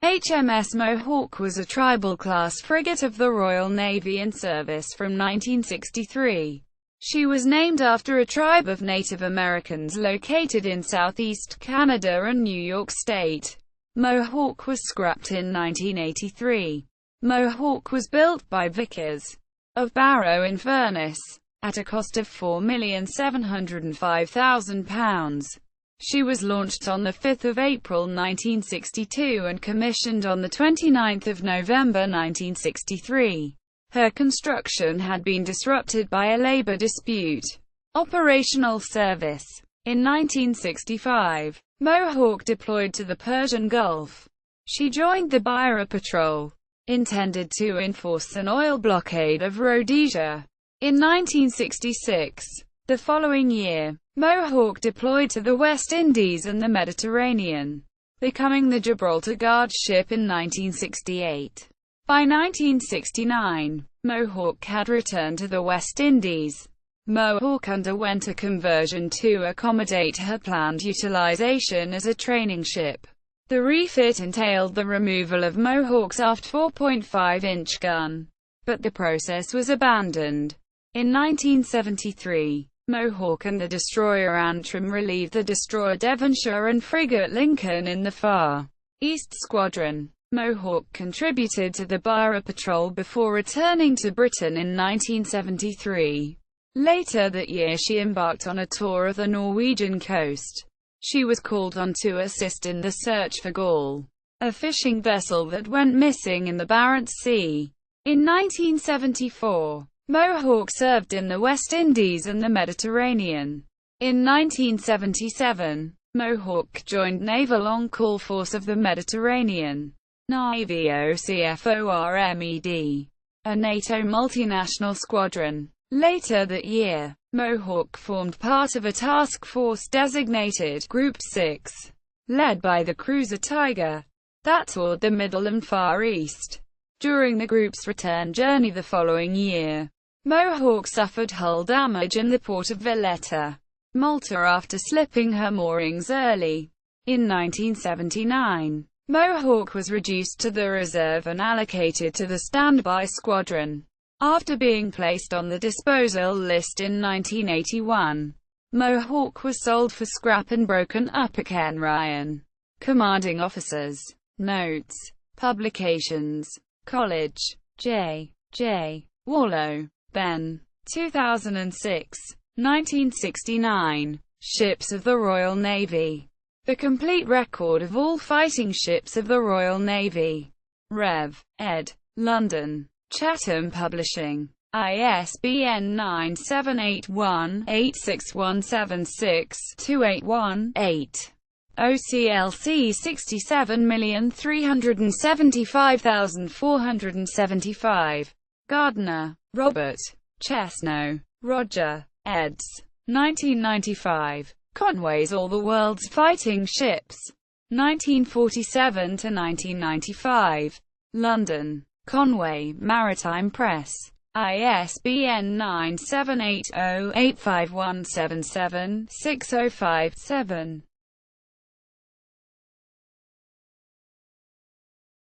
HMS Mohawk was a tribal-class frigate of the Royal Navy in service from 1963. She was named after a tribe of Native Americans located in southeast Canada and New York State. Mohawk was scrapped in 1983. Mohawk was built by Vickers of Barrow-in-Furness at a cost of £4,705,000. She was launched on 5 April 1962 and commissioned on 29 November 1963. Her construction had been disrupted by a labor dispute. Operational service. In 1965, Mohawk deployed to the Persian Gulf. She joined the Barrow Patrol, intended to enforce an oil blockade of Rhodesia. In 1966, the following year, Mohawk deployed to the West Indies and the Mediterranean, becoming the Gibraltar Guard ship in 1968. By 1969, Mohawk had returned to the West Indies. Mohawk underwent a conversion to accommodate her planned utilization as a training ship. The refit entailed the removal of Mohawk's aft 4.5-inch gun, but the process was abandoned. In 1973, Mohawk and the destroyer Antrim relieved the destroyer Devonshire and frigate Lincoln in the Far East Squadron. Mohawk contributed to the Barrow Patrol before returning to Britain in 1973. Later that year she embarked on a tour of the Norwegian coast. She was called on to assist in the search for Gaul, a fishing vessel that went missing in the Barents Sea. In 1974, Mohawk served in the West Indies and the Mediterranean. In 1977, Mohawk joined Naval On-Call Force of the Mediterranean, NAVOCFORMED, a NATO multinational squadron. Later that year, Mohawk formed part of a task force designated Group 6, led by the cruiser Tiger, that toured the Middle and Far East. During the group's return journey the following year, Mohawk suffered hull damage in the port of Valletta, Malta after slipping her moorings early. In 1979, Mohawk was reduced to the reserve and allocated to the standby squadron. After being placed on the disposal list in 1981, Mohawk was sold for scrap and broken up. Ken Ryan. Commanding Officers. Notes. Publications. College. J. Wallow, Ben. 2006. 1969. Ships of the Royal Navy. The complete record of all fighting ships of the Royal Navy. Rev. ed. London. Chatham Publishing. ISBN 978-1-86176-281-8. OCLC 67,375,475. Gardner, Robert. Chesno, Roger. eds. 1995. Conway's All the World's Fighting Ships. 1947–1995. London. Conway, Maritime Press. ISBN 978-0-85177-605-7.